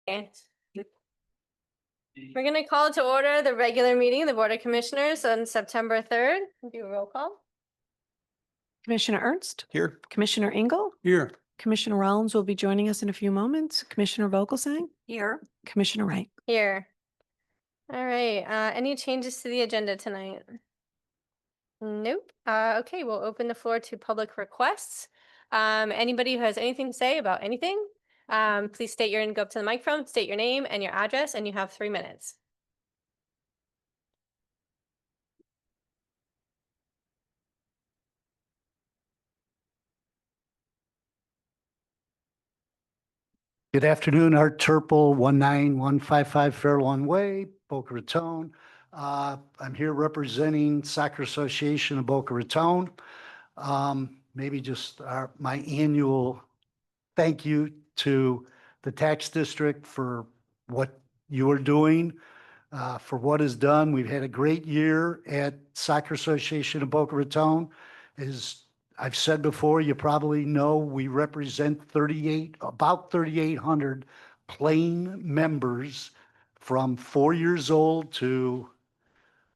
Okay. We're gonna call to order the regular meeting of the Board of Commissioners on September 3rd. Do a roll call. Commissioner Ernst, Here. Commissioner Engel, Here. Commissioner Rollins will be joining us in a few moments. Commissioner Vogelsang, Here. Commissioner Wright. Here. All right, any changes to the agenda tonight? Nope. Okay, we'll open the floor to public requests. Anybody who has anything to say about anything, please go up to the microphone, state your name and your address, and you have 3 minutes. Good afternoon, Art Turple, 19155 Fairlawn Way, Boca Raton. I'm here representing Soccer Association of Boca Raton. Maybe just my annual thank you to the tax district for what you are doing, for what is done. We've had a great year at Soccer Association of Boca Raton. As I've said before, you probably know we represent about 3,800 playing members from 4 years old to,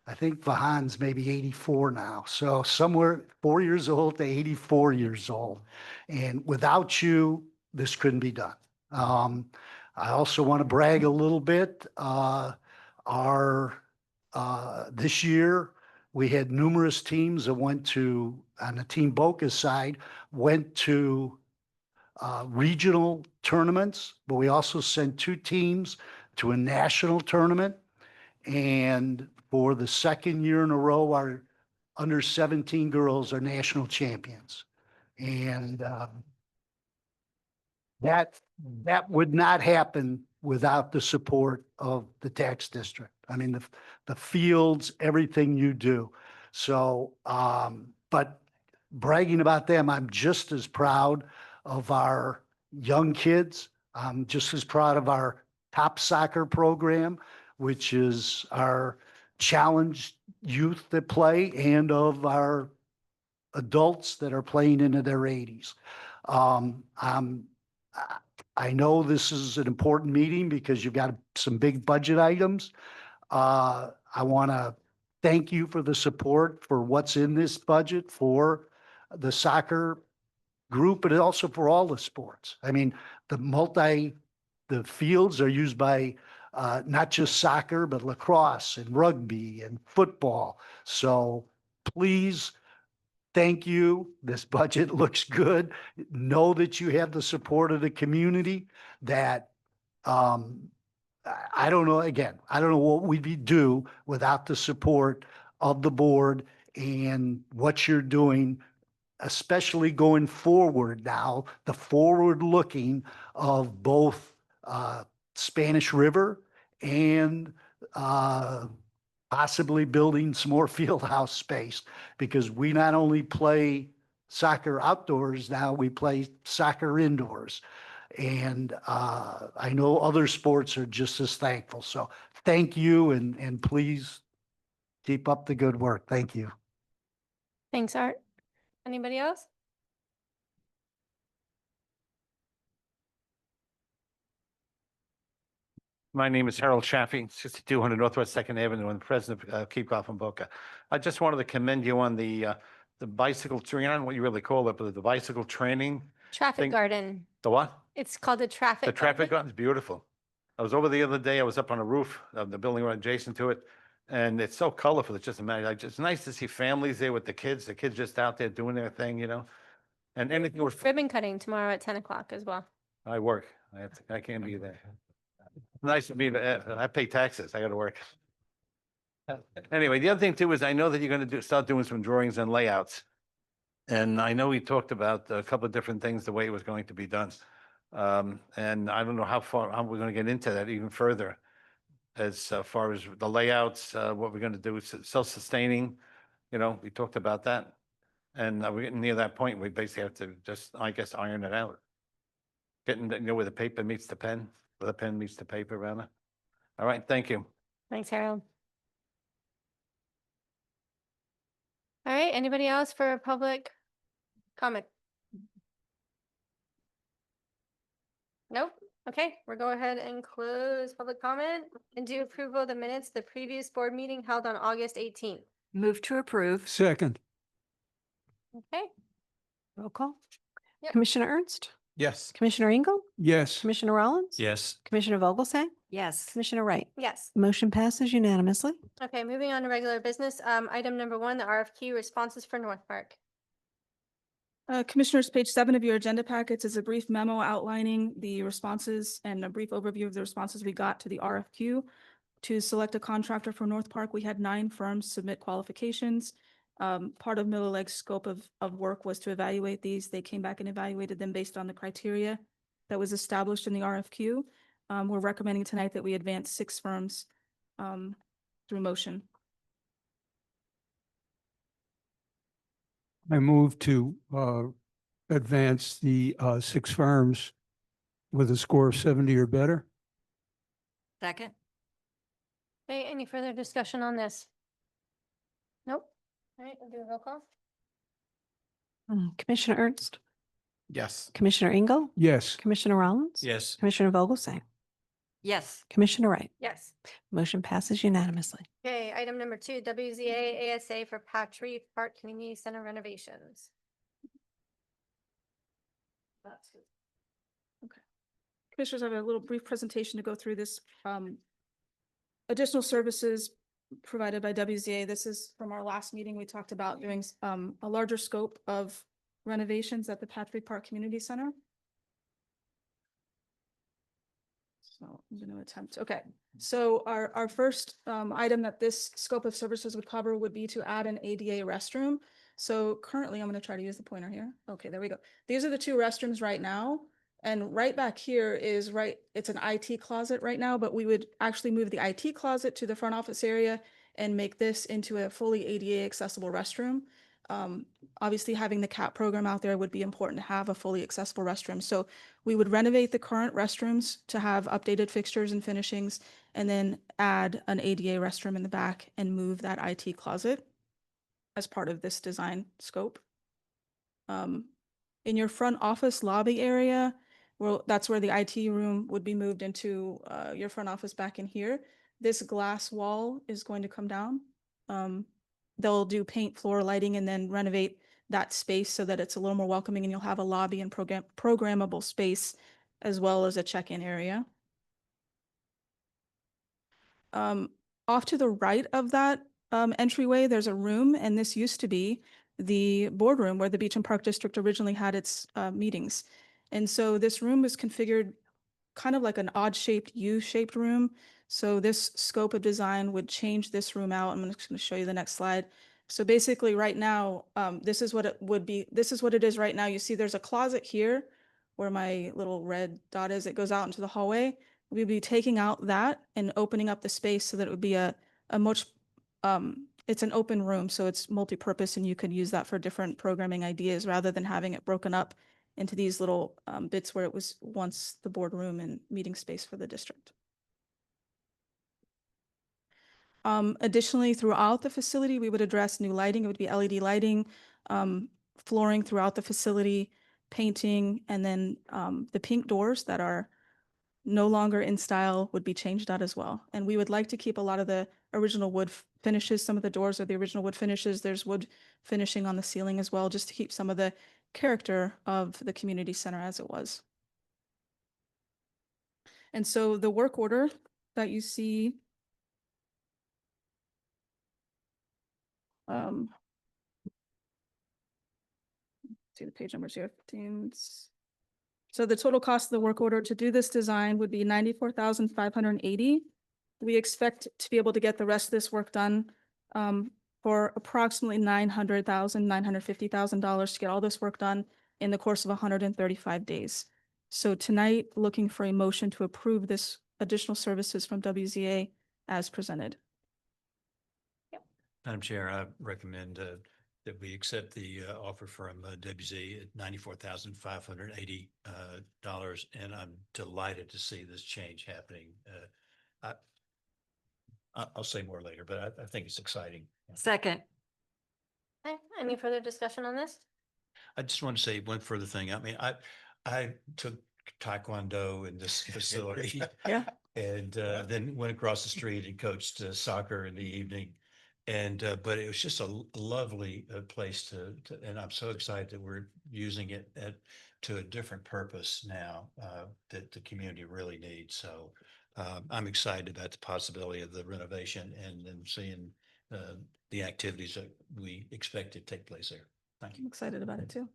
I think Vahan's maybe 84 now. So somewhere 4 years old to 84 years old. And without you, this couldn't be done. I also want to brag a little bit. This year, we had numerous teams that went to, on the Team Boca side, went to regional tournaments, but we also sent 2 teams to a national tournament. And for the second year in a row, our under 17 girls are national champions. And that would not happen without the support of the tax district. I mean, the fields, everything you do. So, but bragging about them, I'm just as proud of our young kids. I'm just as proud of our top soccer program, which is our challenged youth that play, and of our adults that are playing into their 80s. I know this is an important meeting because you've got some big budget items. I want to thank you for the support for what's in this budget for the soccer group, but also for all the sports. I mean, the fields are used by not just soccer, but lacrosse and rugby and football. So please, thank you. This budget looks good. Know that you have the support of the community. That I don't know, again, I don't know what we'd do without the support of the board and what you're doing, especially going forward now, the forward looking of both Spanish River and possibly building some more field house space, because we not only play soccer outdoors now, we play soccer indoors. And I know other sports are just as thankful. So thank you, and please keep up the good work. Thank you. Thanks, Art. Anybody else? My name is Harold Chaffee, 6200 Northwest Second Avenue, and president of Keep Golf in Boca. I just wanted to commend you on the bicycle training, I don't know what you really call it, but the bicycle training. Traffic Think- garden. The what? It's called the traffic. The traffic garden is beautiful. I was over the other day, I was up on a roof of the building right adjacent to it, and it's so colorful, it's just amazing. It's nice to see families there with the kids just out there doing their thing, you know? And anything with, Ribbon cutting tomorrow at 10 o'clock as well. I work, I can't be there. Nice to meet, I pay taxes, I gotta work. Anyway, the other thing too is I know that you're gonna start doing some drawings and layouts. And I know we talked about a couple of different things, the way it was going to be done. And I don't know how we're gonna get into that even further. As far as the layouts, what we're gonna do is self-sustaining, you know, we talked about that. And we're getting near that point, we basically have to just, I guess, iron it out. Getting, you know, where the paper meets the pen, where the pen meets the paper, rather. All right, thank you. Thanks, Harold. All right, anybody else for public comment? Nope. Okay, we'll go ahead and close public comment and do approval of the minutes of the previous board meeting held on August 18th. Move to approve. Second. Okay, Roll call. Yep. Commissioner Ernst, Yes. Commissioner Engel, Yes. Commissioner Rollins. Yes. Commissioner Vogelsang. Yes. Commissioner Wright. yes. Motion passes unanimously. Okay, moving on to regular business. Item number 1, the RFQ responses for North Park. Commissioners, page 7 of your agenda packets is a brief memo outlining the responses and a brief overview of the responses we got to the RFQ. To select a contractor for North Park, we had 9 firms submit qualifications. Part of Miller Lake's scope of work was to evaluate these. They came back and evaluated them based on the criteria that was established in the RFQ. We're recommending tonight that we advance 6 firms through motion. I move to advance the 6 firms with a score of 70 or better. Second. Okay, any further discussion on this? Nope. All right, we'll do a roll call. Commissioner Ernst, Yes. Commissioner Engel, Yes. Commissioner Rollins. Yes. Commissioner Vogelsang. Yes. Commissioner Wright. Yes. Motion passes unanimously. Okay, item number 2, WZA ASA for Patry Park Community Center renovations. Commissioners, I have a little brief presentation to go through this. Additional services provided by WZA. This is from our last meeting. We talked about doing a larger scope of renovations at the Patrick Park Community Center. So I'm going to attempt, okay. So our first item that this scope of services would cover would be to add an ADA restroom. So currently, I'm going to try to use the pointer here. Okay, there we go. These are the 2 restrooms right now. And right back here is it's an IT closet right now, but we would actually move the IT closet to the front office area and make this into a fully ADA accessible restroom. Obviously, having the CAP program out there would be important to have a fully accessible restroom. So we would renovate the current restrooms to have updated fixtures and finishings, and then add an ADA restroom in the back and move that IT closet as part of this design scope. In your front office lobby area, well, that's where the IT room would be moved into your front office back in here. This glass wall is going to come down. They'll do paint, floor, lighting, and then renovate that space so that it's a little more welcoming, and you'll have a lobby and programmable space as well as a check-in area. Off to the right of that entryway, there's a room, and this used to be the boardroom where the Beach and Park District originally had its meetings. And so this room was configured kind of like an odd-shaped U-shaped room. So this scope of design would change this room out. I'm just going to show you the next slide. So basically right now, this is what it would be. This is what it is right now. You see there's a closet here where my little red dot is. It goes out into the hallway. We'd be taking out that and opening up the space so that it would be a much, it's an open room. So it's multi-purpose, and you could use that for different programming ideas rather than having it broken up into these little bits where it was once the boardroom and meeting space for the district. Additionally, throughout the facility, we would address new lighting. It would be LED lighting, flooring throughout the facility, painting, and then the pink doors that are no longer in style would be changed out as well. And we would like to keep a lot of the original wood finishes. Some of the doors are the original wood finishes. There's wood finishing on the ceiling as well, just to keep some of the character of the community center as it was. And so the work order that you see see the page numbers here. 15. So the total cost of the work order to do this design would be $94,580. We expect to be able to get the rest of this work done for approximately $900,000, $950,000 to get all this work done in the course of 135 days. So tonight, looking for a motion to approve this additional services from WZA as presented. Madam Chair, I recommend that we accept the offer from WZA at $94,580, and I'm delighted to see this change happening. I'll say more later, but I think it's exciting. Second. Okay, any further discussion on this? I just want to say one further thing. I mean, I took taekwondo in this facility. Yeah. And then went across the street and coached soccer in the evening. And but it was just a lovely place and I'm so excited that we're using it to a different purpose now that the community really needs. So I'm excited about the possibility of the renovation and then seeing the activities that we expect to take place there. Thank you. I'm excited about it too.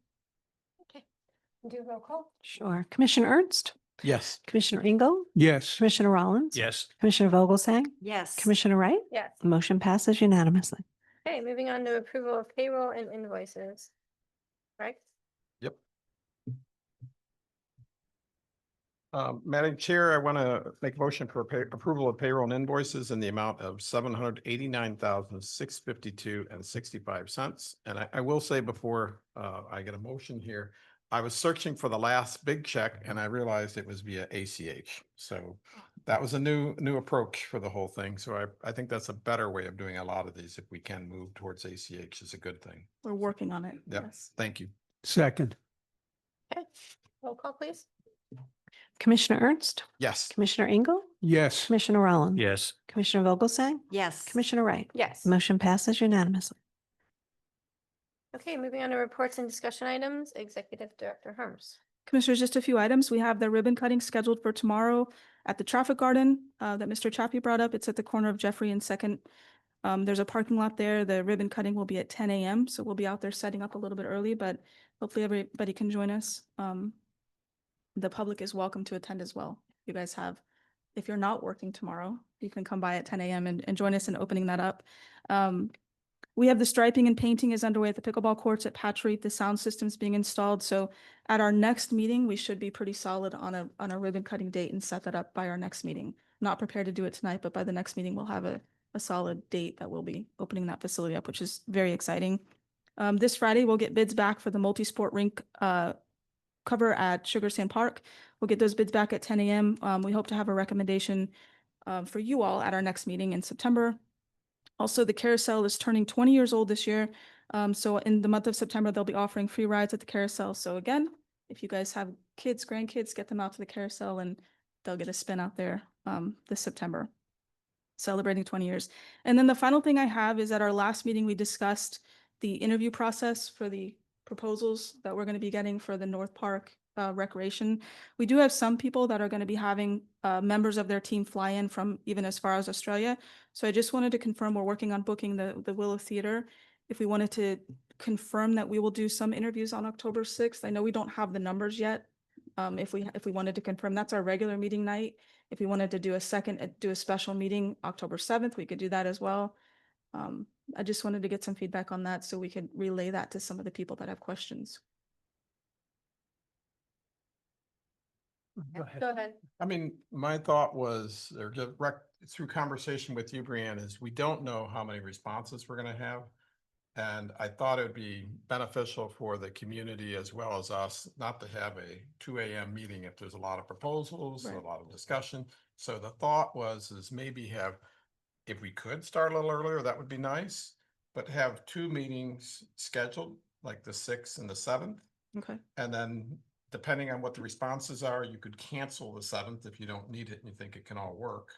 Do a roll call? Sure. Commissioner Ernst, Yes. Commissioner Engel, Yes. Commissioner Rollins. Yes. Commissioner Vogelsang, Yes. Commissioner Wright. Yes. Motion passes unanimously. Okay, moving on to approval of payroll and invoices. Right? Madam Chair, I want to make a motion for approval of payroll and invoices in the amount of $789,652.65. And I will say before I get a motion here, I was searching for the last big check and I realized it was via ACH. So that was a new approach for the whole thing. So I think that's a better way of doing a lot of these. If we can move towards ACH is a good thing. We're working on it. Yep. Yes. Thank you. Second. Okay, roll call, please. Commissioner Ernst, Yes. Commissioner Engel, Yes. Commissioner Rollins. Yes. Commissioner Vogelsang, Yes. Commissioner Wright. Yes. Motion passes unanimously. Okay, moving on to reports and discussion items. Executive Director Harms. Commissioners, just a few items. We have the ribbon cutting scheduled for tomorrow at the Traffic Garden that Mr. Chappie brought up. It's at the corner of Jeffrey and Second. There's a parking lot there. The ribbon cutting will be at 10 a.m. So we'll be out there setting up a little bit early, but hopefully everybody can join us. The public is welcome to attend as well. You guys have, if you're not working tomorrow, you can come by at 10 a.m. and join us in opening that up. We have the striping and painting is underway at the pickleball courts at Patchogue. The sound system's being installed. So at our next meeting, we should be pretty solid on a ribbon cutting date and set that up by our next meeting. Not prepared to do it tonight, but by the next meeting, we'll have a solid date that we'll be opening that facility up, which is very exciting. This Friday, we'll get bids back for the multi-sport rink cover at Sugar Sand Park. We'll get those bids back at 10 a.m. We hope to have a recommendation for you all at our next meeting in September. Also, the carousel is turning 20 years old this year. So in the month of September, they'll be offering free rides at the carousel. So again, if you guys have kids, grandkids, get them out to the carousel and they'll get a spin out there this September, celebrating 20 years. And then the final thing I have is at our last meeting, we discussed the interview process for the proposals that we're going to be getting for the North Park recreation. We do have some people that are going to be having members of their team fly in from even as far as Australia. So I just wanted to confirm we're working on booking the Willow Theater. If we wanted to confirm that we will do some interviews on October 6th. I know we don't have the numbers yet. If we wanted to confirm, that's our regular meeting night. If we wanted to do a special meeting October 7th, we could do that as well. I just wanted to get some feedback on that so we could relay that to some of the people that have questions. Go ahead. Go ahead. I mean, my thought was, or through conversation with you, Brianne, is we don't know how many responses we're gonna have. And I thought it would be beneficial for the community as well as us, not to have a 2 a.m. meeting if there's a lot of proposals, Right. a lot of discussion. So the thought is maybe if we could start a little earlier, that would be nice, but have 2 meetings scheduled, like the 6th and the 7th. Okay. And then depending on what the responses are, you could cancel the 7th if you don't need it and you think it can all work.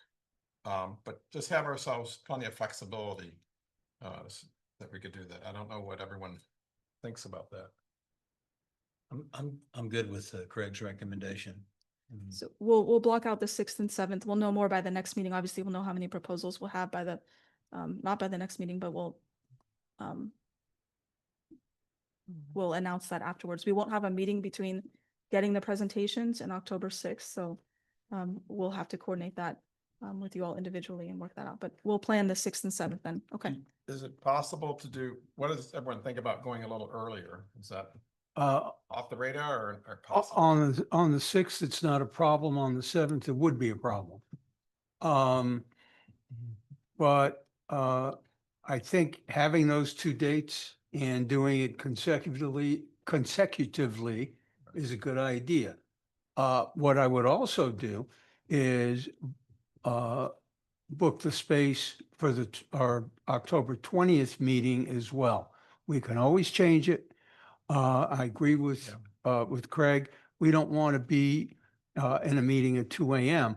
But just have ourselves plenty of flexibility that we could do that. I don't know what everyone thinks about that. I'm good with Craig's recommendation. So we'll block out the 6th and 7th. We'll know more by the next meeting. Obviously, we'll know how many proposals we'll have by the, not by the next meeting, but we'll announce that afterwards. We won't have a meeting between getting the presentations and October 6th. So we'll have to coordinate that with you all individually and work that out. But we'll plan the 6th and 7th then. Okay. Is it possible to do, what does everyone think about going a little earlier? Is that off the radar or possible? On the 6th, it's not a problem. On the 7th, it would be a problem. But I think having those 2 dates and doing it consecutively is a good idea. What I would also do is book the space for our October 20th meeting as well. We can always change it. I agree with Craig. We don't want to be in a meeting at 2 a.m.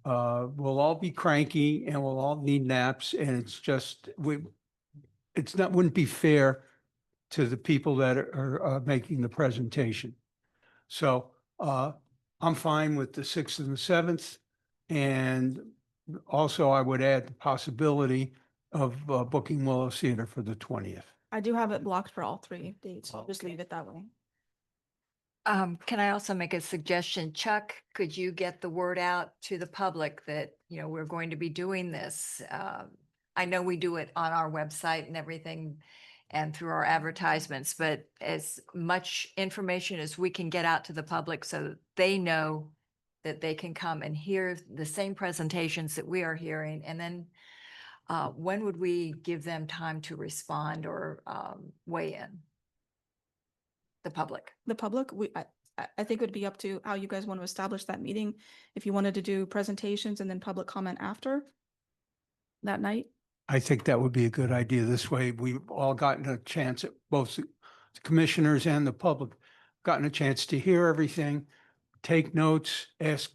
We'll all be cranky and we'll all need naps, and it's just, wouldn't be fair to the people that are making the presentation. So I'm fine with the 6th and the 7th. And also I would add the possibility of booking Willow Theater for the 20th. I do have it blocked for all 3 dates. I'll just leave it that way. Can I also make a suggestion? Chuck, could you get the word out to the public that, you know, we're going to be doing this? I know we do it on our website and everything and through our advertisements, but as much information as we can get out to the public so that they know that they can come and hear the same presentations that we are hearing. And then when would we give them time to respond or weigh in? The public. The public, I think it would be up to how you guys want to establish that meeting. If you wanted to do presentations and then public comment after that night. I think that would be a good idea. This way, we've all gotten a chance, both the commissioners and the public, gotten a chance to hear everything, take notes, ask,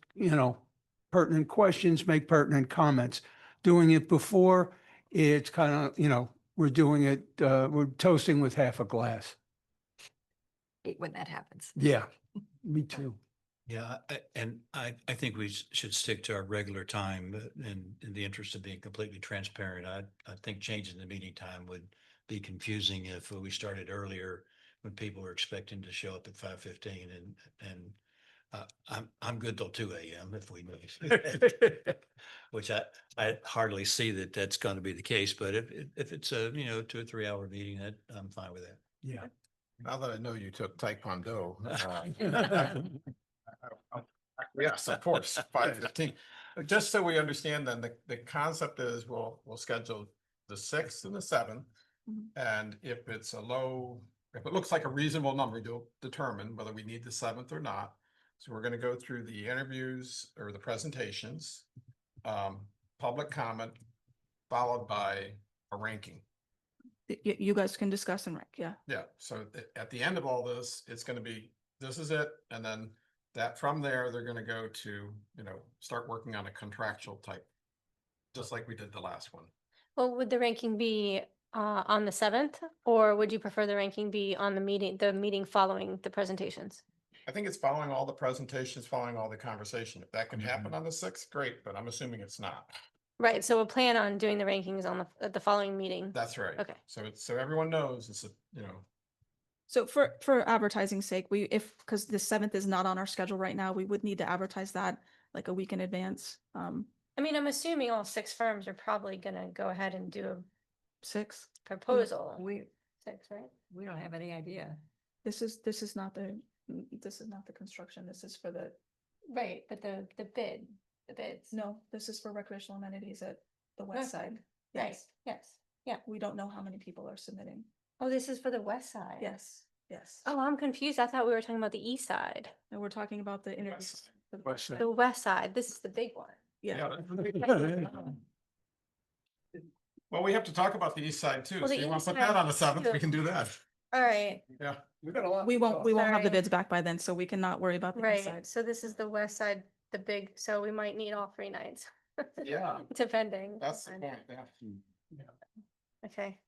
pertinent questions, make pertinent comments. Doing it before, it's kind of, we're doing it, we're toasting with half a glass. Hate when that happens. Yeah, me too. Yeah, I think we should stick to our regular time in the interest of being completely transparent. I think changing the meeting time would be confusing if we started earlier when people are expecting to show up at 5:15 and I'm good till 2 a.m. if we move. Which I hardly see that that's going to be the case, but if it's a 2 or 3 hour meeting, I'm fine with that. Yeah. Now that I know you took Taekwondo. Yes, of course, 5:15. Just so we understand then, the concept is we'll schedule the 6th and the 7th. Mhm. And if it's if it looks like a reasonable number, you'll determine whether we need the 7th or not. So we're going to go through the interviews or the presentations, public comment, followed by a ranking. You guys can discuss and rank, yeah. Yeah, so at the end of all this, it's gonna be, this is it, and then that from there, they're gonna go to, start working on a contractual type. Just like we did the last one. Well, would the ranking be on the 7th, or would you prefer the ranking be on the meeting following the presentations? I think it's following all the presentations, following all the conversation. If that can happen on the 6th, great, but I'm assuming it's not. Right, so we'll plan on doing the rankings at the following meeting. That's right. Okay. So everyone knows it's So for advertising sake, because the 7th is not on our schedule right now, we would need to advertise that like a week in advance. I mean, I'm assuming all 6 firms are probably gonna go ahead and do a 6. proposal. We 6, right? we don't have any idea. This is not the construction. This is for the, Right, but the bids. no, this is for recreational amenities at the west Okay. side. Right, Yes, yes. we don't know how many people are submitting. Oh, this is for the west side. Yes. Oh, I'm confused. I thought we were talking about the east side. And we're talking about the interviews. for the West side. The west side. This is the big one. Yeah. well, we have to talk about the east side too. Well, So the you want east to put that on the side 7th, too. we can do that. All right, Yeah. We got a lot. We won't have the Sorry. bids back by then, so we cannot worry about the east right. side. So this is the west side, the big, so we might need all 3 nights. Yeah. Depending. That's the on point, it. yeah. Okay.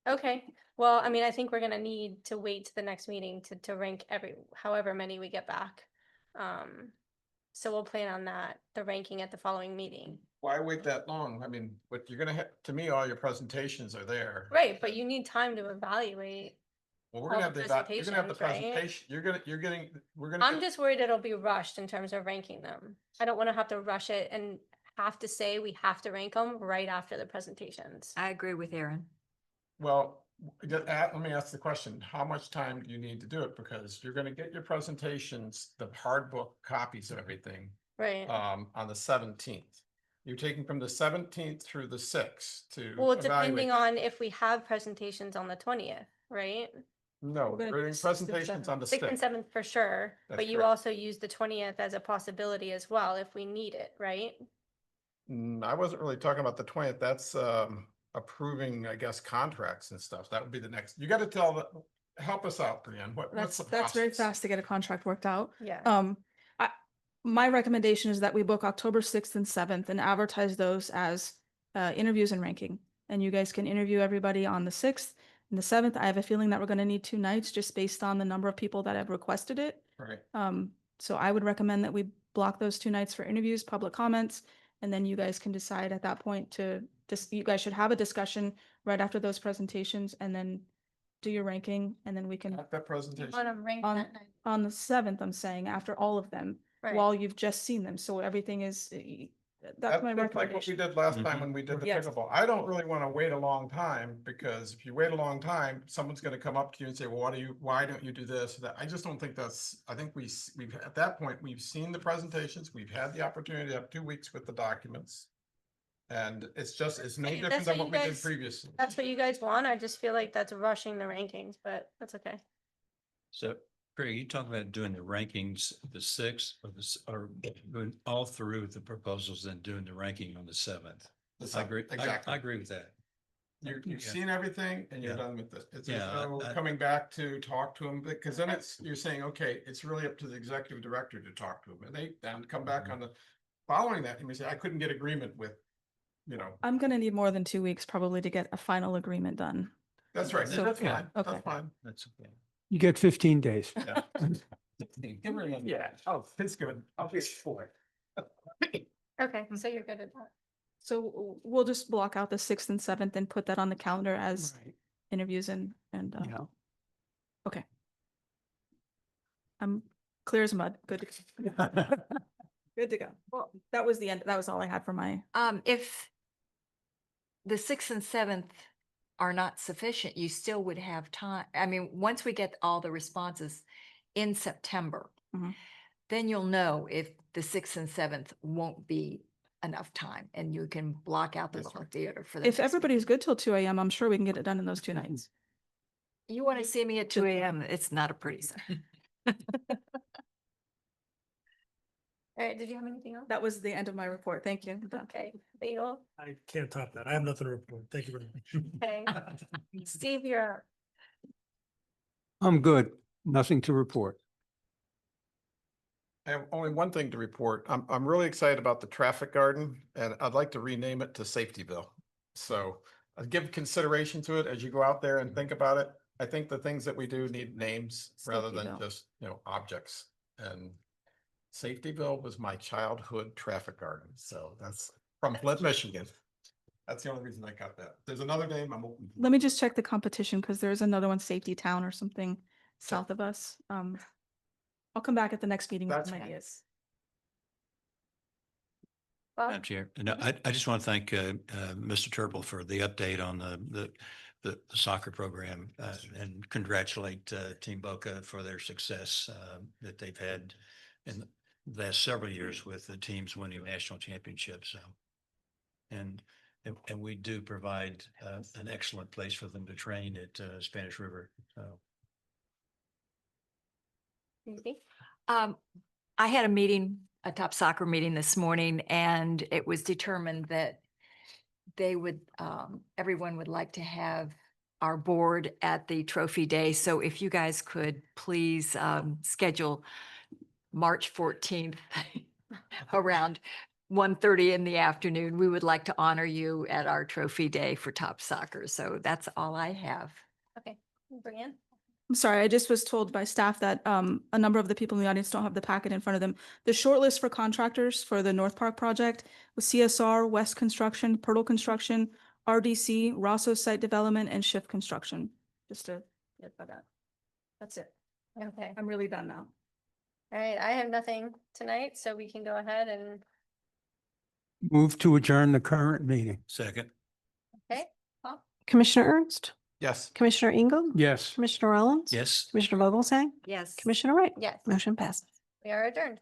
Okay, well, I mean, I think we're gonna need to wait to the next meeting to rank however many we get back. So we'll plan on that, the ranking at the following meeting. Why wait that long? I mean, what you're gonna have, to me, all your presentations are there. Right, but you need time to evaluate. Well, we're gonna all have the you're gonna have the presentations, right? presentation, we're gonna. I'm just worried it'll be rushed in terms of ranking them. I don't wanna have to rush it and have to say we have to rank them right after the presentations. I agree with Aaron. Well, let me ask the question, how much time do you need to do it? Because you're gonna get your presentations, the hard book copies of everything, Right, on the 17th. You're taking from the 17th through the 6th to well, evaluate. depending on if we have presentations on the 20th, right? No, We're gonna we're doing do 6th and presentations on the 6th and 6th. 7th for sure, That's but you correct. also use the 20th as a possibility as well if we need it, right? I wasn't really talking about the 20th. That's approving, I guess, contracts and stuff. That would be the next. You got to tell help us out, Brianne. What's the That's very process? fast to get a contract worked out. Yeah. My recommendation is that we book October 6th and 7th and advertise those as interviews and ranking. And you guys can interview everybody on the 6th and the 7th. I have a feeling that we're going to need 2 nights just based on the number of people that have requested it. Right. So I would recommend that we block those 2 nights for interviews, public comments, and then you guys can decide at that point to you guys should have a discussion right after those presentations and then do your ranking, and then we can, At that presentation. On a rank on, that night. on the 7th, I'm saying, after all of them, Right. while you've just seen them. So everything is, that's my That's like what we recommendation. did last time Mhm. when we did the Yes. pickleball. I don't really want to wait a long time because if you wait a long time, someone's going to come up to you and say, well, why don't you do this? That, I just don't think I think we've, at that point, we've seen the presentations. We've had the opportunity to have 2 weeks with the documents. And it's no That's different what than you what we did guys- previously. That's what you guys want. I just feel like that's rushing the rankings, but that's okay. So, Craig, you talking about doing the rankings, the 6th or doing all through the proposals and doing the ranking on the 7th? I agree. Exactly. I agree with that. You've Yeah. seen everything and you're Yeah. done with it. It's Yeah, coming back to talk to them, because then you're saying, okay, it's really up to the executive director to talk to them. And they then come back Mhm. on the, following that, you may say, I couldn't get agreement with, I'm going to need more than 2 weeks probably to get a final agreement done. that's right. So- That's yeah, fine. okay. That's fine. That's okay. You get 15 days. Yeah. Yeah. Oh, it's good. I'll be for it. Okay, so you're good at that. So we'll just block out the 6th and 7th and put that on the calendar as Right. interviews and, Yeah. okay. I'm clear as mud. Good. Good to go. Well, that was the end. That was all I had for my, If the 6th and 7th are not sufficient, you still would have time. I mean, once we get all the responses in September, Mhm. then you'll know if the 6th and 7th won't be enough time and you can block out the That's Little theater for the. if next everybody's good till 2 AM, I'm sure we can get it done in those 2 nights. meeting. You want to see me at 2 AM, it's not a pretty sight. All right, did you have anything else? That was the end of my report. Thank you. Okay, Beal, I can't top that. I have nothing to report. Thank you very much. okay. Steve, you're up. I'm good. Nothing to report. I have only one thing to report. I'm really excited about the traffic garden and I'd like to rename it to Safetyville. So give consideration to it as you go out there and think about it. I think the things that we do need names rather than Safetyville. just, objects. And Safetyville was my childhood traffic garden. So that's from Flint, Michigan. That's the only reason I got that. There's another name I'm open. to. Let me just check the competition because there's another one, Safety Town or something south of us. I'll come back at the next meeting with That's some fine. ideas. Bob? Madam Chair, and I just want to thank Mr. Turple for the update on the soccer program and congratulate Team Boca for their success that they've had in the last several years with the teams winning national championships. And we do provide an excellent place for them to train at Spanish River. So Easy. I had a meeting, a top soccer meeting this morning, and it was determined that they would, everyone would like to have our board at the trophy day. So if you guys could please schedule March 14th around 1:30 in the afternoon, we would like to honor you at our trophy day for top soccer. So that's all I have. Okay, Brianne? I'm sorry, I just was told by staff that a number of the people in the audience don't have the packet in front of them. The shortlist for contractors for the North Park project was CSR, West Construction, Pirtle Construction, RDC, Rosso Site Development, and Shift Construction. Just to get that. That's it. Okay, I'm really done now. all right, I have nothing tonight, so we can go ahead and, Move to adjourn the current meeting. second. okay, Paul? Commissioner Ernst, Yes. Commissioner Engel, Yes. Commissioner Rollins. Yes. Commissioner Vogelsang, Yes. Commissioner Wright. Yes, Motion passes. we are adjourned.